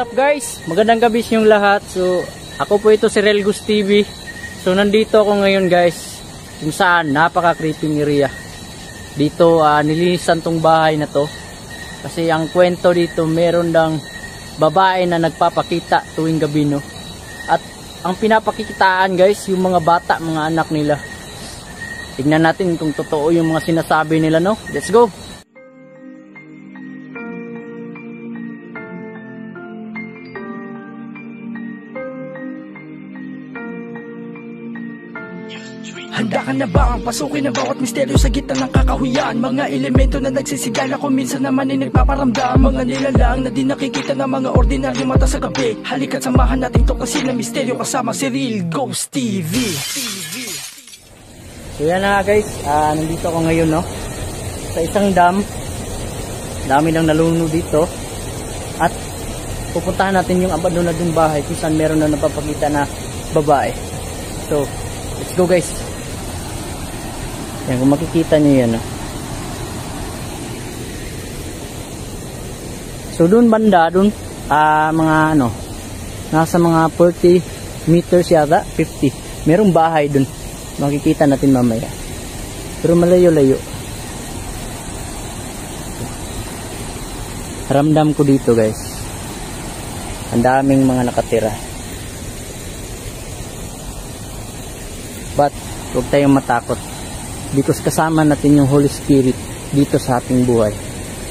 up guys? Magandang gabi sa inyong lahat. So, ako po ito si Relgus TV. So, nandito ako ngayon guys, kung saan napaka-creeping area. Dito, nilinisan tong bahay na to. Kasi ang kwento dito, meron lang babae na nagpapakita tuwing gabi, no? At ang pinapakikitaan guys, yung mga bata, mga anak nila. Tignan natin kung totoo yung mga sinasabi nila, no? Let's go! Handa ka na ba ang pasukin ang bawat misteryo sa gitna ng kakahuyan? Mga elemento na nagsisigala kung minsan naman ay nagpaparamdam. Mga nilalang na di nakikita ng mga ordinaryo mata sa gabi. Halika't samahan natin tuklasin ang misteryo kasama si Relgus TV. So yan na guys, nandito ako ngayon, no? Sa isang dam. Dami nang nalunod dito. At pupuntahan natin yung abandonadong bahay kung saan meron na napapakita na babae. So, let's go guys. Yan, kung makikita nyo yan, no? So doon banda, doon mga ano, nasa mga 40 meters yata, 50. Merong bahay doon. Makikita natin mamaya. Pero malayo-layo. Ramdam ko dito guys. Ang daming mga nakatira. But huwag tayong matakot. Because kasama natin yung Holy Spirit dito sa ating buhay.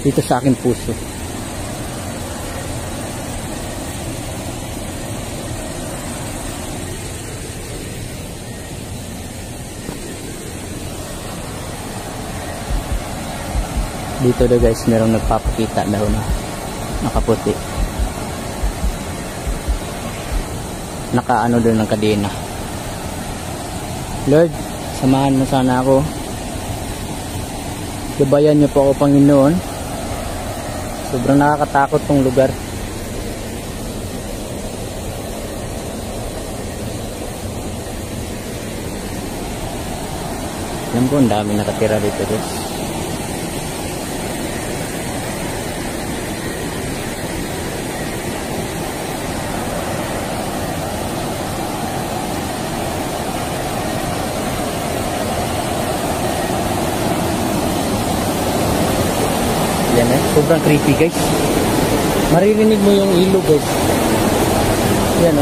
Dito sa aking puso. Dito daw guys, merong nagpapakita daw na nakaputi. Nakaano doon ng kadena. Lord, samahan mo sana ako. Gabayan niyo po ako, Panginoon. Sobrang nakakatakot tong lugar. Alam ko, ang dami nakatira dito guys. Yan sobrang creepy guys. Maririnig mo yung ilog guys. Yan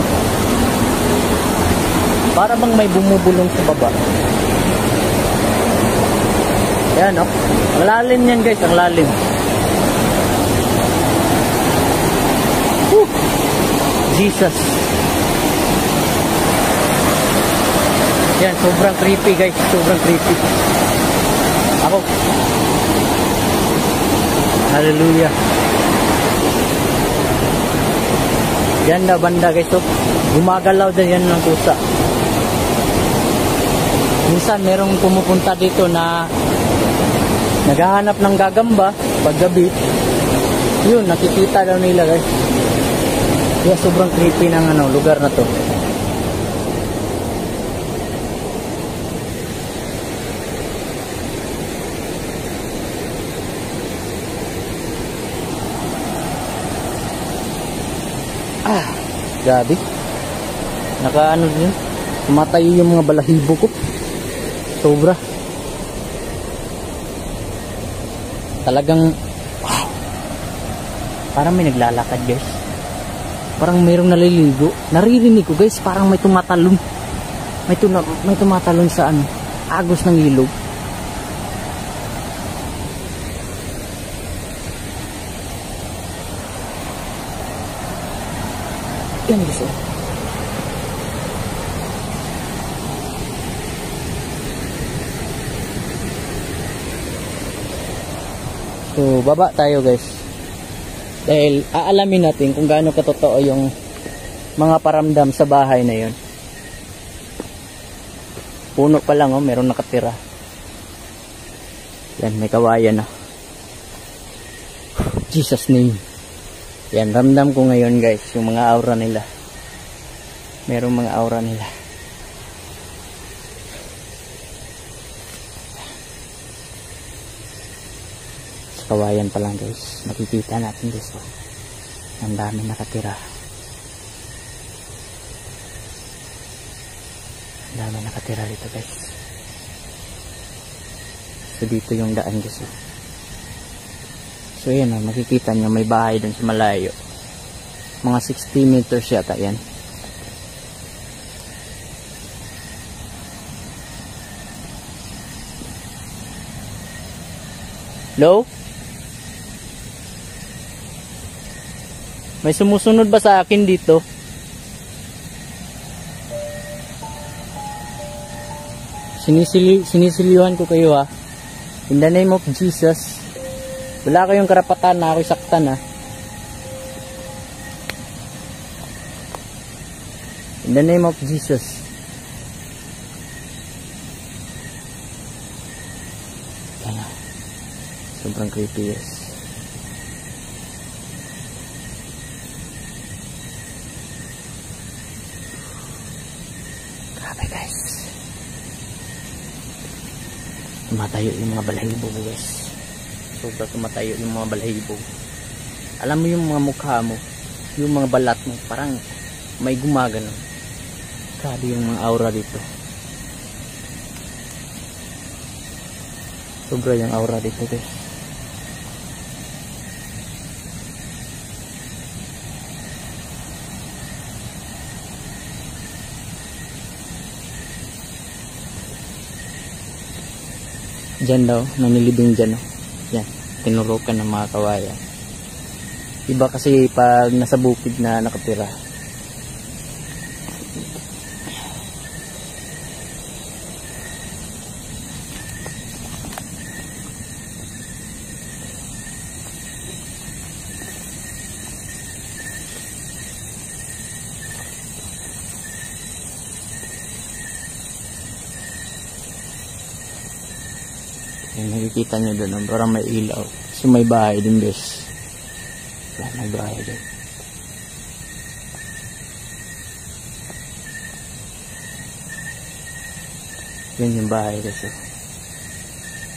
para bang may bumubulong sa baba. Yan ang lalim yan guys, ang lalim. Jesus. Yan, sobrang creepy guys, sobrang creepy. Ako. Hallelujah. Yan na banda guys, gumagalaw din yan ng kusa. Minsan merong pumupunta dito na naghahanap ng gagamba paggabi. Yun, nakikita daw nila guys. Kaya sobrang creepy ng lugar na to. Grabe. Nakaano din. Tumatay yung mga balahibo ko. Sobra. Talagang wow. Parang may naglalakad guys. Parang mayroong naliligo. Naririnig ko guys, parang may tumatalon. May tumatalon sa agos ng ilog. Yan guys. So baba tayo guys. Dahil aalamin natin kung gaano katotoo yung mga paramdam sa bahay na yun. Puno pa lang meron nakatira. Yan, may kawayan na. Jesus name. Yan, ramdam ko ngayon guys, yung mga aura nila. Merong mga aura nila. Sa kawayan pa lang guys, makikita natin guys. Ang dami nakatira. Ang dami nakatira dito guys. So dito yung daan guys. So yan makikita nyo may bahay dun sa malayo. Mga 60 meters yata yan. Hello? May sumusunod ba sa akin dito? Sinisilihan ko kayo ha. In the name of Jesus. Wala kayong karapatan na ako'y saktan ha. In the name of Jesus. Yan na. Sobrang creepy yes. Grabe guys. Tumatayo yung mga balahibo guys. Sobrang tumatayo yung mga balahibo. Alam mo yung mga mukha mo, yung mga balat mo, parang may gumagano. Grabe yung mga aura dito. Sobra yung aura dito guys. Diyan daw, nanilibing dyan. Yan, tinurukan ng mga kawayan. Iba kasi pag nasa bukid na nakatira. Yung nakikita nyo doon, parang may ilaw. So may bahay din guys. May bahay din. Yan yung bahay guys.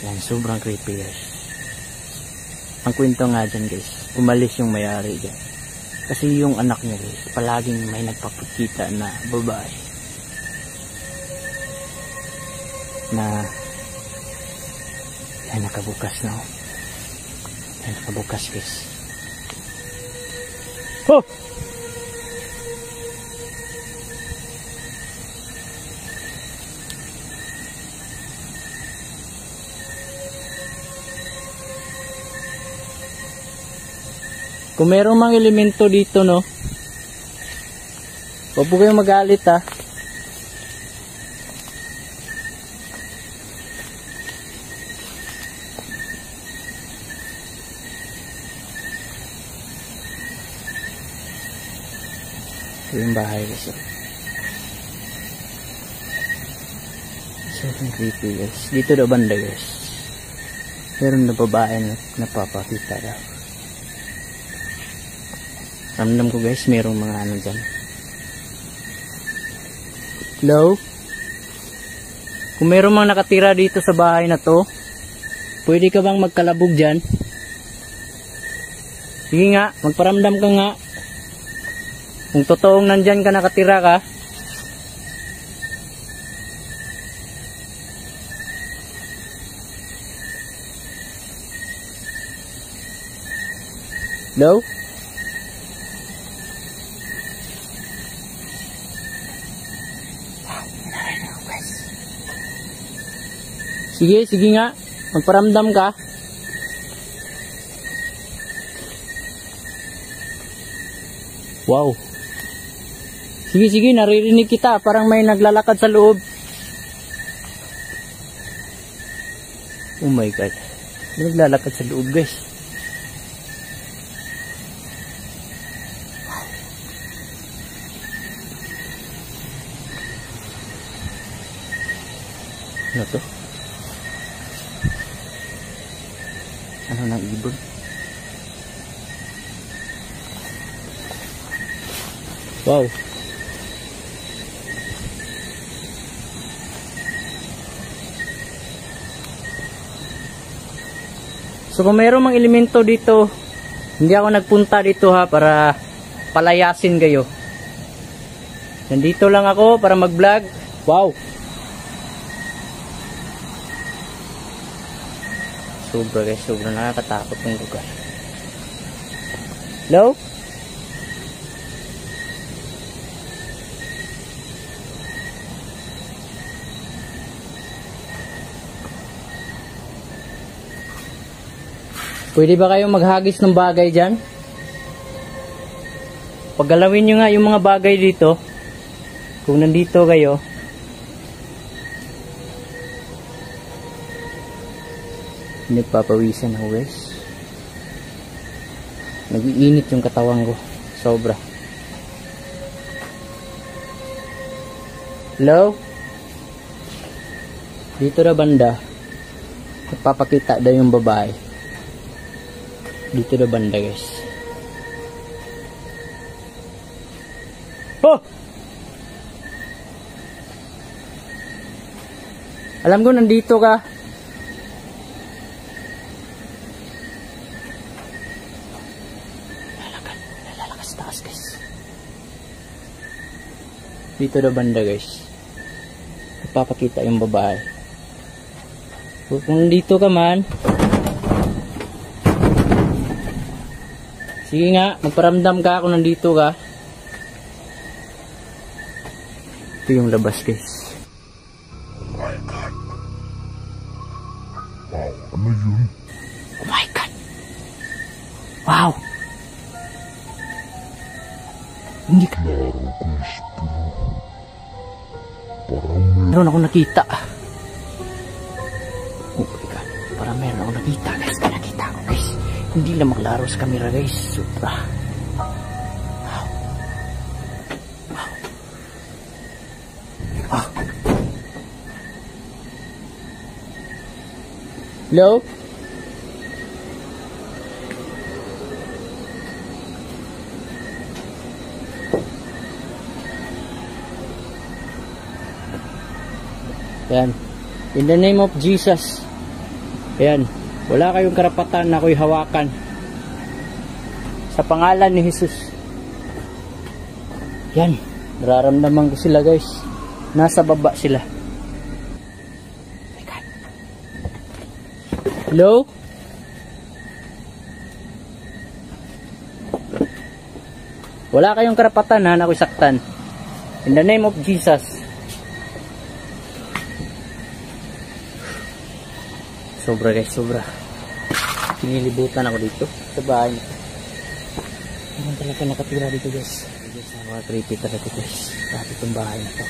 Yan, sobrang creepy guys. Ang kwento nga dyan guys, umalis yung may-ari dyan. Kasi yung anak niya guys, palaging may nagpapakita na babae. Na ay nakabukas na. Ay nakabukas guys. Oh! Kung merong mga elemento dito no, huwag po kayong magalit ha. Yung bahay guys. So creepy guys. Dito daw banda guys, meron na babae na napapakita daw. Ramdam ko guys, merong mga ano dyan. Hello? Kung merong mga nakatira dito sa bahay na to, pwede ka bang magkalabog dyan? Sige nga, magparamdam ka nga. Kung totoong nandyan ka nakatira ka. Hello? Sige, sige nga. Magparamdam ka. Wow. Sige, sige, naririnig kita. Parang may naglalakad sa loob. Oh my God. May naglalakad sa loob, guys. Ano to? Ano ng ibon? Wow. So kung mayroong mga elemento dito Hindi ako nagpunta dito ha para palayasin kayo. Nandito lang ako para mag-vlog. Wow! Sobra guys, sobra nakakatakot ng lugar. Hello? Pwede ba kayong maghagis ng bagay dyan? Paggalawin nyo nga yung mga bagay dito. Kung nandito kayo. Nagpapawisan ako guys. Nag-iinit yung katawan ko. Sobra. Hello? Dito na banda. Nagpapakita daw yung babae. Dito na banda guys. Oh! Alam ko nandito ka. Lalakas taas guys. Dito na banda guys. Nagpapakita yung babae. Kung nandito ka man, sige nga, magparamdam ka kung nandito ka. Ito yung labas guys. Oh my God. Wow, ano yun? Oh my God. Wow. Hindi ka. Klaro guys, parang Meron ako nakita. Oh my God. Parang meron ako nakita guys. Nakita ko guys. Hindi lang maklaro sa camera guys. Sobra. Wow. Wow. Wow. Hello? Yan. In the name of Jesus. Ayan. Wala kayong karapatan na ako'y hawakan. Sa pangalan ni Jesus. Yan. Nararamdaman ko sila guys. Nasa baba sila. Oh my God. Hello? Wala kayong karapatan na ako'y saktan. In the name of Jesus. Sobra guys, sobra. Pinilibutan ako dito sa bahay nito. Naman talaga nakatira dito guys. Mga creepy talaga guys. Grabe itong bahay na to.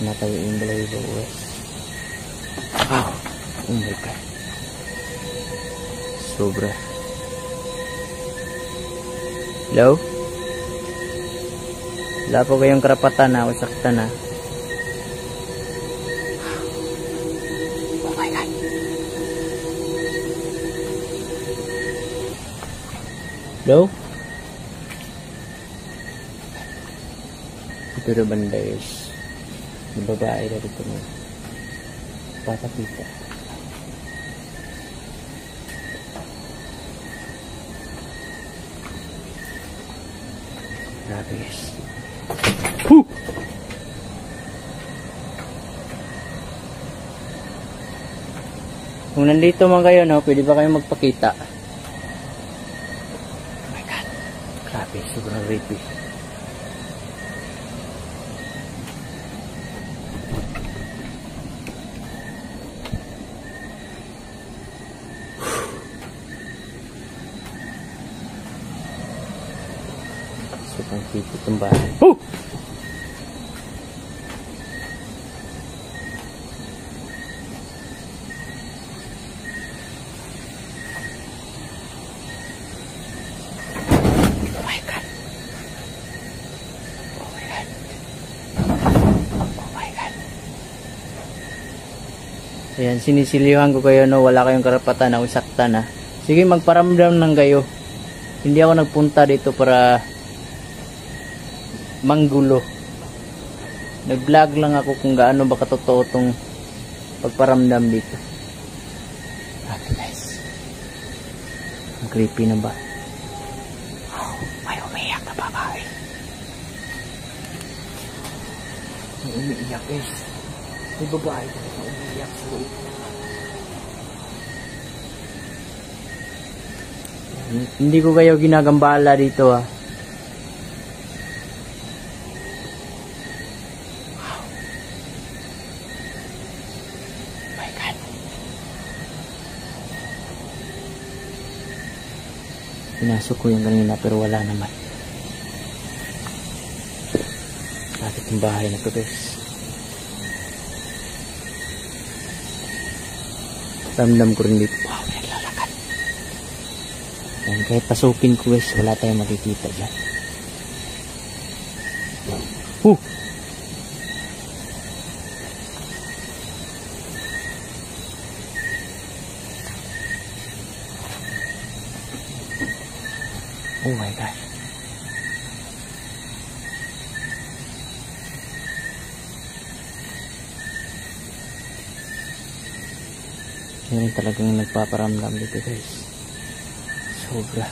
Natay yung balayibo guys. Wow. Oh my God. Sobra. Hello? Wala po kayong karapatan na o saktan na. Hello? Ito na banda guys. Yung babae na dito mo. Papakita. Grabe guys. Whew! Kung nandito man kayo, no, pwede ba kayong magpakita? Grabe, sobrang creepy. Sobrang creepy itong bahay. Oh! Ayan, sinisilihan ko kayo, no, wala kayong karapatan na usaktan, ha. Sige, magparamdam lang kayo. Hindi ako nagpunta dito para manggulo. Nag-vlog lang ako kung gaano ba katotoo tong pagparamdam dito. Grabe guys. Ang creepy na ba? Oh, may umiiyak na babae. May umiiyak guys. May babae na umiiyak sa loob. Hindi ko kayo ginagambala dito ah. Wow. My God. Pinasok ko yung kanina pero wala naman. Bakit yung bahay na to guys? Ramdam ko rin dito. Wow, naglalakad. Yan, kahit pasukin ko guys, wala tayong makikita dyan. Oh my gosh. Yan talagang nagpaparamdam dito guys. Sobra.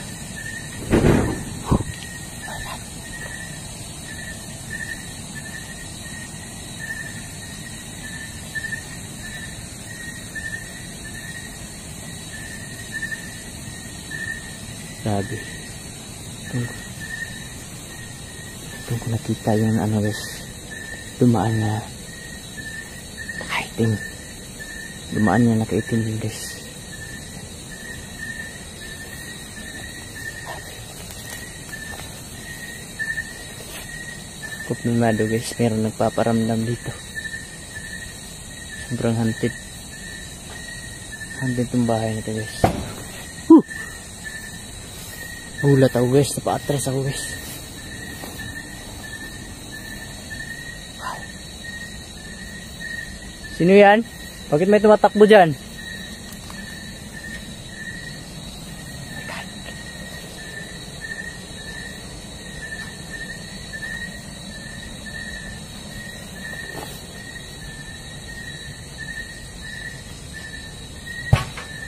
Grabe. Doon ko nakita yung ano guys, dumaan na nakaitim. Dumaan niya nakaitim guys. Kupmimado guys, meron nagpaparamdam dito. Sobrang haunted. Haunted itong bahay nito guys. Gulat ako guys, napa-atras ako guys. Wow. Sino yan? Bakit may tumatakbo dyan?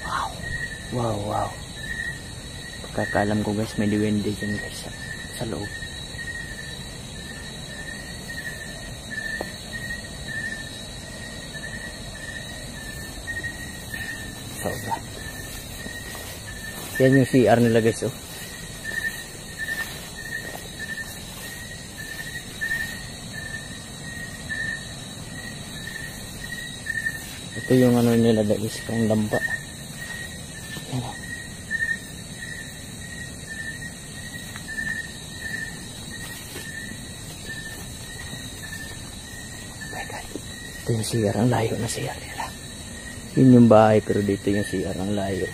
Wow. Wow, wow. Pagkakaalam ko guys, may duwende dyan guys sa loob. Sobra. Yan yung CR nila guys oh. Ito yung ano nila guys, pang lamba. Yan oh. Ito yung CR, ang layo na CR nila. Yun yung bahay pero dito yung CR, ang layo.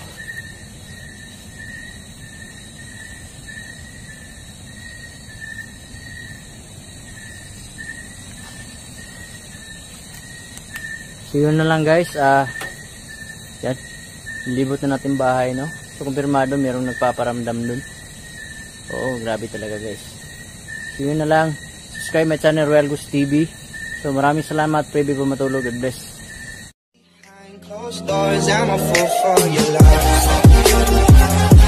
So yun na lang guys, yan, libot na natin bahay no. So kumpirmado merong nagpaparamdam dun. Oo, grabe talaga guys. So yun na lang, subscribe my channel Royal Ghost TV. So maraming salamat, pray po matulog, God bless. Closed doors, I'm a fool for your love.